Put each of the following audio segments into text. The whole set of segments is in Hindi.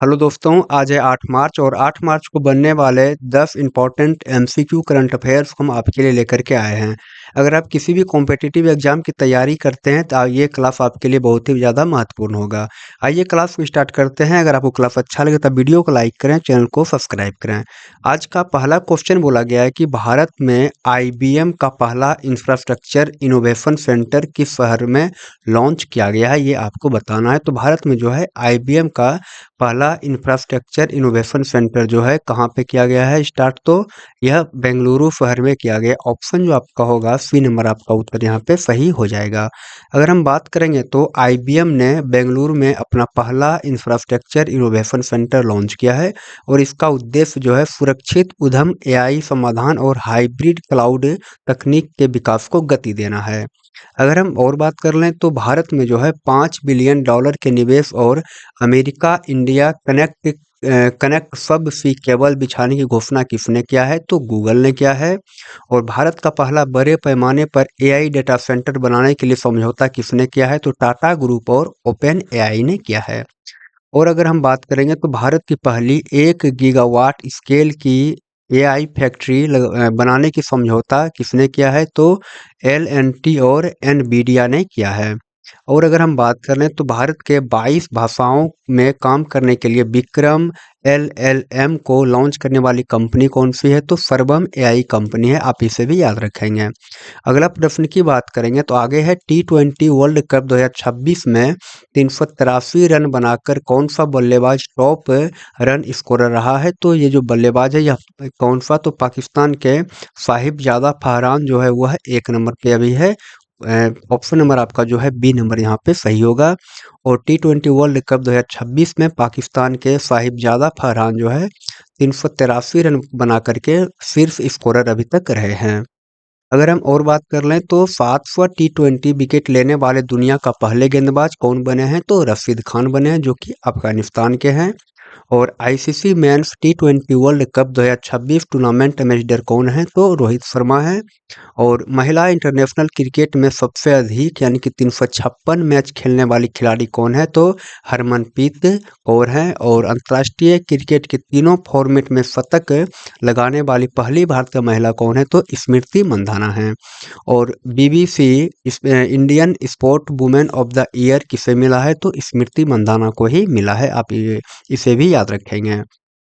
हेलो दोस्तों, आज है 8 मार्च और 8 मार्च को बनने वाले 10 इम्पोर्टेंट एमसीक्यू करंट अफेयर्स हम आपके लिए लेकर के आए हैं। अगर आप किसी भी कॉम्पिटिटिव एग्जाम की तैयारी करते हैं तो ये क्लास आपके लिए बहुत ही ज़्यादा महत्वपूर्ण होगा। आइए क्लास को स्टार्ट करते हैं। अगर आपको क्लास अच्छा लगे तो वीडियो को लाइक करें, चैनल को सब्सक्राइब करें। आज का पहला क्वेश्चन बोला गया है कि भारत में आईबीएम का पहला इंफ्रास्ट्रक्चर इनोवेशन सेंटर किस शहर में लॉन्च किया गया है, ये आपको बताना है। तो भारत में जो है आईबीएम का पहला इंफ्रास्ट्रक्चर इनोवेशन सेंटर जो है कहाँ पे किया गया है स्टार्ट, तो यह बेंगलुरु शहर में किया गया। ऑप्शन जो आपका होगा सी नंबर, आपका उत्तर यहाँ पे सही हो जाएगा। अगर हम बात करेंगे तो आईबीएम ने बेंगलुरु में अपना पहला इंफ्रास्ट्रक्चर इनोवेशन सेंटर लॉन्च किया है और इसका उद्देश्य जो है सुरक्षित उद्यम, एआई समाधान और हाइब्रिड क्लाउड तकनीक के विकास को गति देना है। अगर हम और बात कर लें तो भारत में जो है $5 बिलियन के निवेश और अमेरिका इंडिया कनेक्ट सब सी केबल बिछाने की घोषणा किसने किया है, तो गूगल ने किया है। और भारत का पहला बड़े पैमाने पर एआई डेटा सेंटर बनाने के लिए समझौता किसने किया है, तो टाटा ग्रुप और ओपन एआई ने किया है। और अगर हम बात करेंगे तो भारत की पहली 1 गीगावाट स्केल की एआई फैक्ट्री बनाने की समझौता किसने किया है, तो एल&टी और एनवीडिया ने किया है। और अगर हम बात करें तो भारत के 22 भाषाओं में काम करने के लिए विक्रम एलएलएम को लॉन्च करने वाली कंपनी कौन सी है, तो सर्वम एआई कंपनी है। आप इसे भी याद रखेंगे। अगला प्रश्न की बात करेंगे तो आगे है T20 वर्ल्ड कप 2026 में 383 रन बनाकर कौन सा बल्लेबाज टॉप रन स्कोरर रहा है, तो ये जो बल्लेबाज है यह कौन सा, तो पाकिस्तान के साहिबजादा फरहान जो है वह 1 नंबर पे अभी है। ऑप्शन नंबर आपका जो है बी नंबर यहाँ पे सही होगा। और T20 वर्ल्ड कप 2026 में पाकिस्तान के साहिबजादा फरहान जो है 383 रन बना करके शीर्ष स्कोरर अभी तक रहे हैं। अगर हम और बात कर लें तो 700 T20 विकेट लेने वाले दुनिया का पहले गेंदबाज कौन बने हैं, तो रशीद खान बने हैं जो कि अफगानिस्तान के हैं। और ICC men's T20 world cup 2026 tournament ambassador कौन है, तो रोहित शर्मा है। और महिला इंटरनेशनल क्रिकेट में सबसे अधिक यानी कि 356 मैच खेलने वाली खिलाड़ी कौन है, तो हरमनप्रीत कौर हैं। और अंतर्राष्ट्रीय क्रिकेट के तीनों फॉर्मेट में शतक लगाने वाली पहली भारतीय महिला कौन है, तो स्मृति मंधाना है। और BBC Indian sport women of the year किसे मिला है, तो स्मृति मंधाना को ही मिला है। आप इसे भी याद रखेंगे।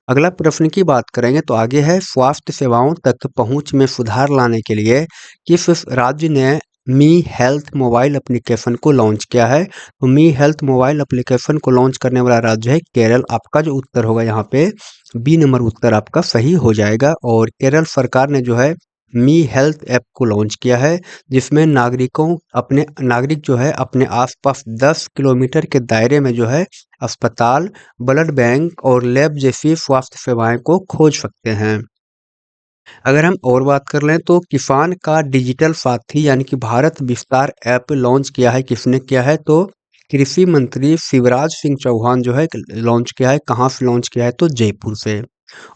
अगला प्रश्न की बात करेंगे तो आगे है स्वास्थ्य सेवाओं तक पहुंच में सुधार लाने के लिए किस राज्य ने मी हेल्थ मोबाइल एप्लीकेशन को लॉन्च किया है, तो मी हेल्थ मोबाइल एप्लीकेशन को लॉन्च करने वाला राज्य है केरल। आपका जो उत्तर होगा यहाँ पे बी नंबर उत्तर आपका सही हो जाएगा। और केरल सरकार ने जो है मी हेल्थ ऐप को लॉन्च किया है जिसमें नागरिक जो है अपने आसपास 10 किलोमीटर के दायरे में जो है अस्पताल, ब्लड बैंक और लैब जैसी स्वास्थ्य सेवाएं को खोज सकते हैं। अगर हम और बात कर लें तो किसान का डिजिटल साथी यानी कि भारत विस्तार ऐप लॉन्च किया है किसने किया है, तो कृषि मंत्री शिवराज सिंह चौहान जो है लॉन्च किया है। कहाँ से लॉन्च किया है, तो जयपुर से।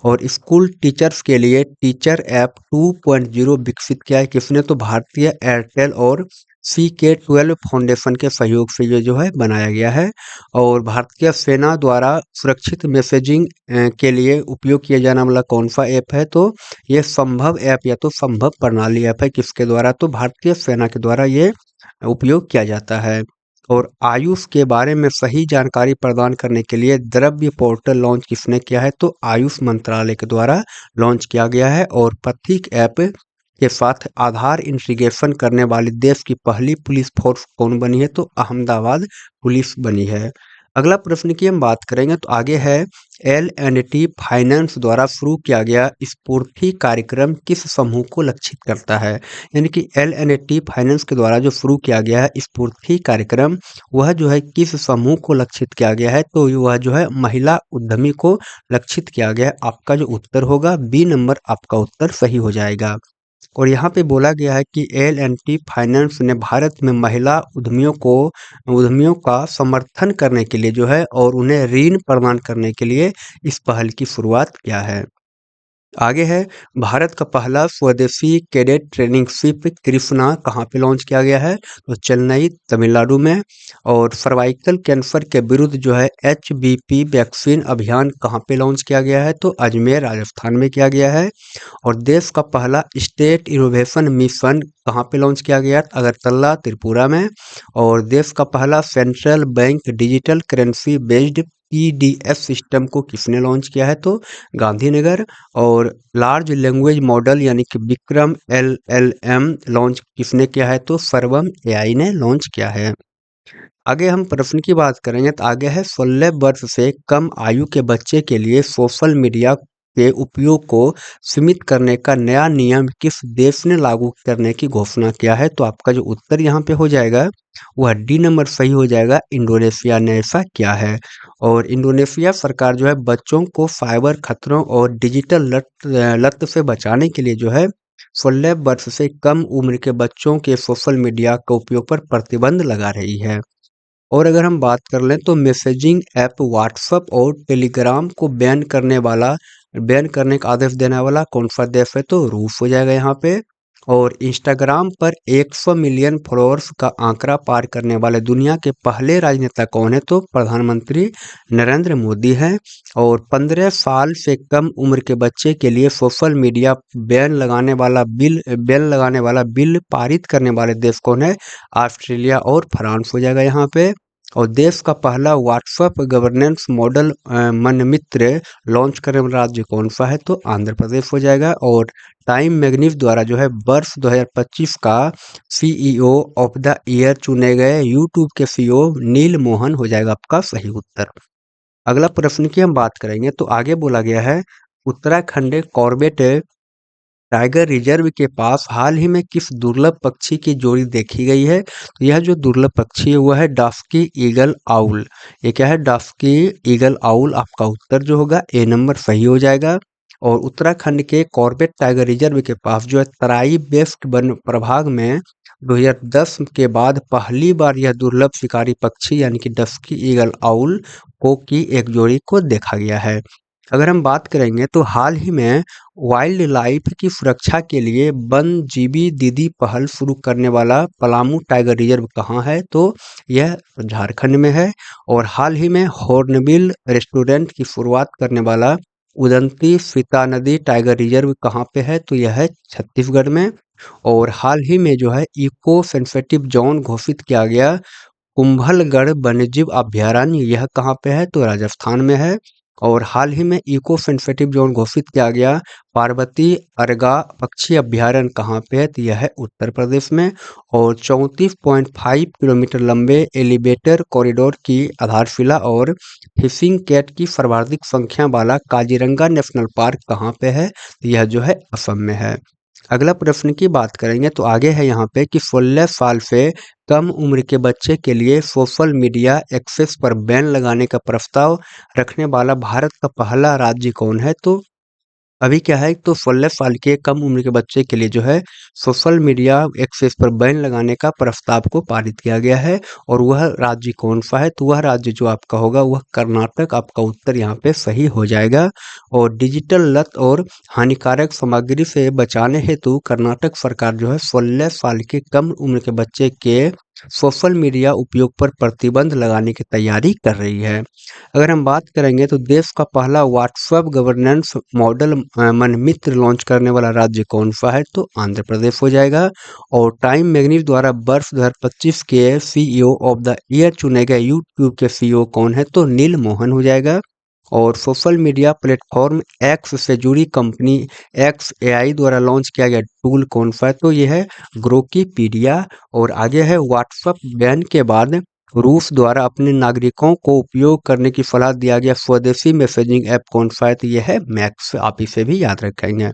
और स्कूल टीचर्स के लिए टीचर ऐप 2.0 विकसित किया है किसने, तो भारतीय एयरटेल और CK12 फाउंडेशन के सहयोग से ये जो है बनाया गया है। और भारतीय सेना द्वारा सुरक्षित मैसेजिंग के लिए उपयोग किया जाने वाला कौन सा ऐप है, तो ये संभव ऐप या तो संभव प्रणाली ऐप है। किसके द्वारा, तो भारतीय सेना के द्वारा ये उपयोग किया जाता है। और आयुष के बारे में सही जानकारी प्रदान करने के लिए द्रव्य पोर्टल लॉन्च किसने किया है, तो आयुष मंत्रालय के द्वारा लॉन्च किया गया है। और प्रतीक ऐप के साथ आधार इंटीग्रेशन करने वाली देश की पहली पुलिस फोर्स कौन बनी है, तो अहमदाबाद पुलिस बनी है। अगला प्रश्न की हम बात करेंगे तो आगे है L&T फाइनेंस द्वारा शुरू किया गया स्फूर्ति कार्यक्रम किस समूह को लक्षित करता है, यानी कि L&T फाइनेंस के द्वारा जो शुरू किया गया है स्फूर्ति कार्यक्रम वह जो है किस समूह को लक्षित किया गया है, तो वह जो है महिला उद्यमी को लक्षित किया गया है। आपका जो उत्तर होगा बी नंबर, आपका उत्तर सही हो जाएगा। और यहाँ पे बोला गया है कि L&T फाइनेंस ने भारत में महिला उद्यमियों का समर्थन करने के लिए जो है और उन्हें ऋण प्रदान करने के लिए इस पहल की शुरुआत किया है। आगे है, भारत का पहला स्वदेशी कैडेट ट्रेनिंग शिप कृष्णा कहाँ पे लॉन्च किया गया है? तो चेन्नई तमिलनाडु में। और सर्वाइकल कैंसर के विरुद्ध जो है HBP वैक्सीन अभियान कहाँ पे लॉन्च किया गया है? तो अजमेर राजस्थान में किया गया है। और देश का पहला स्टेट इनोवेशन मिशन कहाँ पे लॉन्च किया गया? अगरतला त्रिपुरा में। और देश का पहला central bank digital currency based PDS system को किसने लॉन्च किया है? तो गांधीनगर। और लार्ज लैंग्वेज मॉडल यानी कि विक्रम LLM लॉन्च किसने किया है? तो सर्वम AI ने लॉन्च किया है। आगे हम प्रश्न की बात करेंगे तो आगे है, 16 वर्ष से कम आयु के बच्चे के लिए सोशल मीडिया के उपयोग को सीमित करने का नया नियम किस देश ने लागू करने की घोषणा किया है? तो आपका जो उत्तर यहाँ पे हो जाएगा वह डी नंबर सही हो जाएगा, इंडोनेशिया ने ऐसा किया है। और इंडोनेशिया सरकार जो है बच्चों को साइबर खतरों और डिजिटल लत से बचाने के लिए जो है 16 वर्ष से कम उम्र के बच्चों के सोशल मीडिया का उपयोग पर प्रतिबंध लगा रही है। और अगर हम बात कर लें तो मैसेजिंग ऐप व्हाट्सएप और टेलीग्राम को बैन करने का आदेश देने वाला कौन सा देश है? तो रूस हो जाएगा यहाँ पे। और इंस्टाग्राम पर 100 मिलियन फॉलोअर्स का आंकड़ा पार करने वाले दुनिया के पहले राजनेता कौन है? तो प्रधानमंत्री नरेंद्र मोदी हैं। और 15 साल से कम उम्र के बच्चे के लिए सोशल मीडिया बैन लगाने वाला बिल पारित करने वाले देश कौन है? ऑस्ट्रेलिया और फ्रांस हो जाएगा यहाँ पे। और देश का पहला व्हाट्सएप गवर्नेंस मॉडल मनमित्र लॉन्च करने वाला राज्य कौन सा है? तो आंध्र प्रदेश हो जाएगा। और टाइम मैगजीन द्वारा जो है वर्ष 2025 का CEO ऑफ द ईयर चुने गए यूट्यूब के CEO नील मोहन हो जाएगा आपका सही उत्तर। अगला प्रश्न की हम बात करेंगे तो आगे बोला गया है, उत्तराखंड कॉर्बेट टाइगर रिजर्व के पास हाल ही में किस दुर्लभ पक्षी की जोड़ी देखी गई है? तो यह जो दुर्लभ पक्षी है वह है डास्की ईगल आउल। ये क्या है? डास्की ईगल आउल। आपका उत्तर जो होगा ए नंबर सही हो जाएगा। और उत्तराखंड के कॉर्बेट टाइगर रिजर्व के पास जो है तराई वेस्ट वन प्रभाग में 2010 के बाद पहली बार यह दुर्लभ शिकारी पक्षी यानी कि डस्की ईगल आउल को की एक जोड़ी को देखा गया है। अगर हम बात करेंगे तो हाल ही में वाइल्ड लाइफ की सुरक्षा के लिए वनजीवी दीदी पहल शुरू करने वाला पलामू टाइगर रिजर्व कहाँ है? तो यह झारखंड में है। और हाल ही में हॉर्नबिल रेस्टोरेंट की शुरुआत करने वाला उदंती सीता नदी टाइगर रिजर्व कहाँ पे है? तो यह है छत्तीसगढ़ में। और हाल ही में जो है इको सेंसिटिव जोन घोषित किया गया कुंभलगढ़ वन्यजीव अभयारण्य, यह कहाँ पे है? तो राजस्थान में है। और हाल ही में इको सेंसिटिव जोन घोषित किया गया पार्वती अर्गा पक्षी अभयारण्य कहाँ पे है? तो यह है उत्तर प्रदेश में। और 34.5 किलोमीटर लंबे एलिवेटर कॉरिडोर की आधारशिला और फिशिंग कैट की सर्वाधिक संख्या वाला काजीरंगा नेशनल पार्क कहाँ पे है? तो यह जो है असम में है। अगला प्रश्न की बात करेंगे तो आगे है यहाँ पे कि 16 साल से कम उम्र के बच्चे के लिए सोशल मीडिया एक्सेस पर बैन लगाने का प्रस्ताव रखने वाला भारत का पहला राज्य कौन है? तो अभी क्या है तो 16 साल के कम उम्र के बच्चे के लिए जो है सोशल मीडिया एक्सेस पर बैन लगाने का प्रस्ताव को पारित किया गया है। और वह राज्य कौन सा है? तो वह राज्य जो आपका होगा वह कर्नाटक। आपका उत्तर यहाँ पे सही हो जाएगा। और डिजिटल लत और हानिकारक सामग्री से बचाने हेतु कर्नाटक सरकार जो है 16 साल के कम उम्र के बच्चे के सोशल मीडिया उपयोग पर प्रतिबंध लगाने की तैयारी कर रही है। अगर हम बात करेंगे तो देश का पहला व्हाट्सएप गवर्नेंस मॉडल मनमित्र लॉन्च करने वाला राज्य कौन सा है? तो आंध्र प्रदेश हो जाएगा। और टाइम मैगजीन द्वारा वर्ष 2025 के CEO ऑफ द ईयर चुने गए यूट्यूब के CEO कौन है? तो नील मोहन हो जाएगा। और सोशल मीडिया प्लेटफॉर्म एक्स से जुड़ी कंपनी एक्स AI द्वारा लॉन्च किया गया टूल कौन सा है? तो यह है ग्रोकीपीडिया। और आगे है व्हाट्सएप बैन के बाद रूस द्वारा अपने नागरिकों को उपयोग करने की सलाह दिया गया स्वदेशी मैसेजिंग ऐप कौन सा है? तो यह है मैक्स। आप इसे भी याद रखेंगे।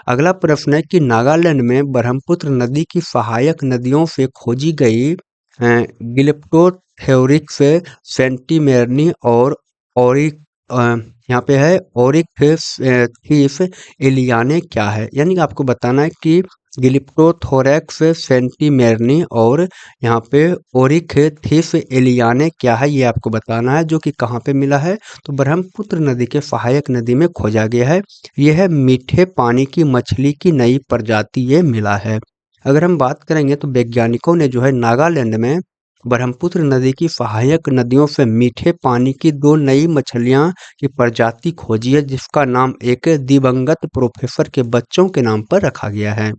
अगला प्रश्न है कि नागालैंड में ब्रह्मपुत्र नदी की सहायक नदियों से खोजी गई गिलप्टोथेरिक्स सेंटिमेरनी और ओरिक यहाँ पे है ओरिक थीस एलियाने क्या है? यानी कि आपको बताना है कि गिलिप्टोथोरैक्स सेंटीमेरनी और यहाँ पे ओरिकथीस एलियाने क्या है ये आपको बताना है, जो कि कहाँ पे मिला है, तो ब्रह्मपुत्र नदी के सहायक नदी में खोजा गया है। यह है मीठे पानी की मछली की नई प्रजाति ये मिला है। अगर हम बात करेंगे तो वैज्ञानिकों ने जो है नागालैंड में ब्रह्मपुत्र नदी की सहायक नदियों से मीठे पानी की दो नई मछलियां की प्रजाति खोजी है, जिसका नाम एक दिवंगत प्रोफेसर के बच्चों के नाम पर रखा गया है।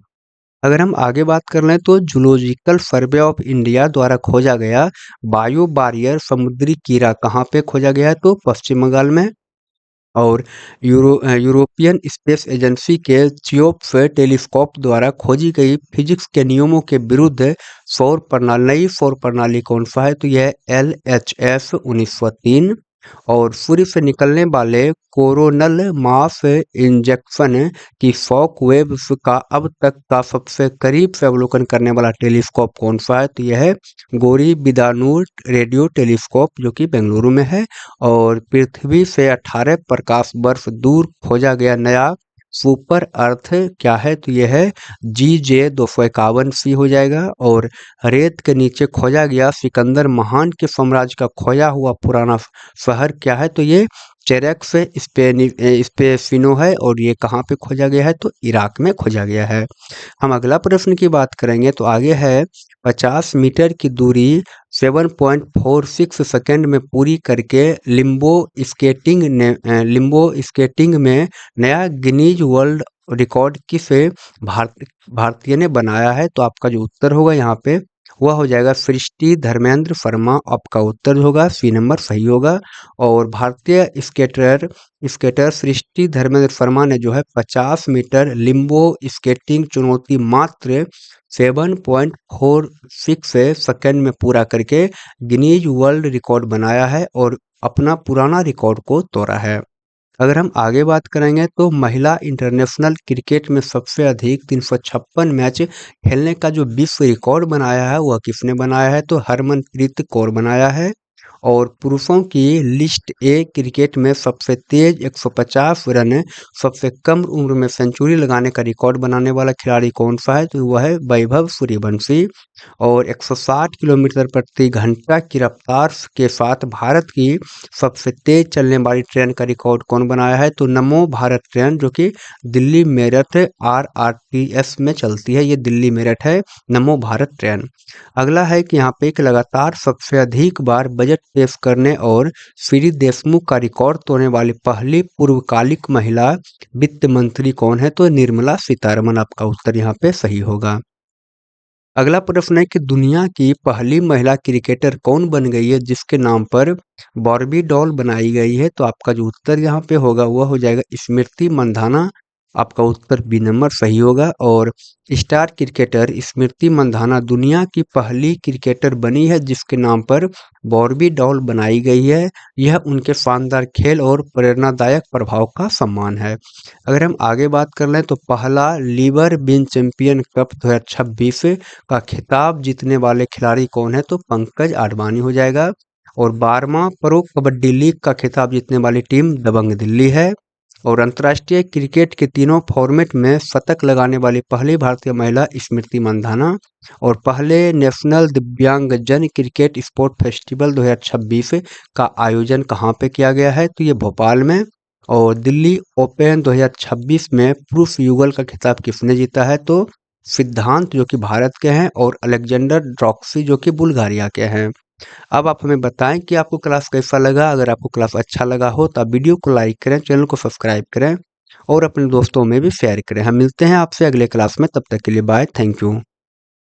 अगर हम आगे बात कर लें तो जूलॉजिकल सर्वे ऑफ इंडिया द्वारा खोजा गया बायो बारियर समुद्री कीड़ा कहाँ पे खोजा गया है, तो पश्चिम बंगाल में। और यूरोपियन स्पेस एजेंसी के चियोप्स टेलीस्कोप द्वारा खोजी गई फिजिक्स के नियमों के विरुद्ध नई सौर प्रणाली कौन सा है, तो यह LHS 1903। और सूर्य से निकलने वाले कोरोनल मास इंजेक्शन की शॉक वेव्स का अब तक का सबसे करीब से अवलोकन करने वाला टेलीस्कोप कौन सा है, तो यह है गोरी बिदानूर रेडियो टेलीस्कोप, जो कि बेंगलुरु में है। और पृथ्वी से 18 प्रकाश वर्ष दूर खोजा गया नया सुपर अर्थ क्या है, तो यह है GJ 251c हो जाएगा। और रेत के नीचे खोजा गया सिकंदर महान के साम्राज्य का खोया हुआ पुराना शहर क्या है, तो ये चेरेक्स स्पेसिनो है। और ये कहाँ पे खोजा गया है, तो इराक में खोजा गया है। हम अगला प्रश्न की बात करेंगे तो आगे है 50 मीटर की दूरी 7.46 सेकंड में पूरी करके लिम्बो स्केटिंग में नया गिनीज वर्ल्ड रिकॉर्ड किस भारतीय ने बनाया है, तो आपका जो उत्तर होगा यहाँ पे वह हो जाएगा सृष्टि धर्मेंद्र शर्मा। आपका उत्तर होगा सी नंबर सही होगा। और भारतीय स्केटर सृष्टि धर्मेंद्र शर्मा ने जो है 50 मीटर लिम्बो स्केटिंग चुनौती मात्र 7.46 सेकंड में पूरा करके गिनीज वर्ल्ड रिकॉर्ड बनाया है और अपना पुराना रिकॉर्ड को तोड़ा है। अगर हम आगे बात करेंगे तो महिला इंटरनेशनल क्रिकेट में सबसे अधिक 356 मैच खेलने का जो विश्व रिकॉर्ड बनाया है वह किसने बनाया है, तो हरमनप्रीत कौर बनाया है। और पुरुषों की लिस्ट ए क्रिकेट में सबसे तेज 150 रन सबसे कम उम्र में सेंचुरी लगाने का रिकॉर्ड बनाने वाला खिलाड़ी कौन सा है, तो वह है वैभव सूर्यवंशी। और 160 किलोमीटर प्रति घंटा की रफ्तार के साथ भारत की सबसे तेज चलने वाली ट्रेन का रिकॉर्ड कौन बनाया है, तो नमो भारत ट्रेन, जो कि दिल्ली मेरठ RRTS में चलती है। ये दिल्ली मेरठ है नमो भारत ट्रेन। अगला है कि यहाँ पे एक लगातार सबसे अधिक बार बजट पेश करने और श्री देशमुख का रिकॉर्ड तोड़ने वाली पहली पूर्वकालिक महिला वित्त मंत्री कौन है, तो निर्मला सीतारमण। आपका उत्तर यहाँ पे सही होगा। अगला प्रश्न है कि दुनिया की पहली महिला क्रिकेटर कौन बन गई है जिसके नाम पर बॉर्बी डॉल बनाई गई है, तो आपका जो उत्तर यहाँ पे होगा वह हो जाएगा स्मृति मंधाना। आपका उत्तर बी नंबर सही होगा। और स्टार क्रिकेटर स्मृति मंधाना दुनिया की पहली क्रिकेटर बनी है जिसके नाम पर बॉर्बी डॉल बनाई गई है। यह उनके शानदार खेल और प्रेरणादायक प्रभाव का सम्मान है। अगर हम आगे बात कर लें तो पहला लीवर बिन चैंपियन कप 2026 का खिताब जीतने वाले खिलाड़ी कौन है, तो पंकज आडवाणी हो जाएगा। और 12वां प्रो कबड्डी लीग का खिताब जीतने वाली टीम दबंग दिल्ली है। और अंतर्राष्ट्रीय क्रिकेट के तीनों फॉर्मेट में शतक लगाने वाली पहली भारतीय महिला स्मृति मंधाना। और पहले नेशनल दिव्यांगजन क्रिकेट स्पोर्ट फेस्टिवल 2026 का आयोजन कहाँ पे किया गया है, तो ये भोपाल में। और दिल्ली ओपन 2026 में पुरुष युगल का खिताब किसने जीता है, तो सिद्धांत जो कि भारत के हैं और अलेक्जेंडर ड्रॉक्सी जो कि बुल्गारिया के हैं। अब आप हमें बताएं कि आपको क्लास कैसा लगा। अगर आपको क्लास अच्छा लगा हो तो आप वीडियो को लाइक करें, चैनल को सब्सक्राइब करें और अपने दोस्तों में भी शेयर करें। हम मिलते हैं आपसे अगले क्लास में, तब तक के लिए बाय, थैंक यू।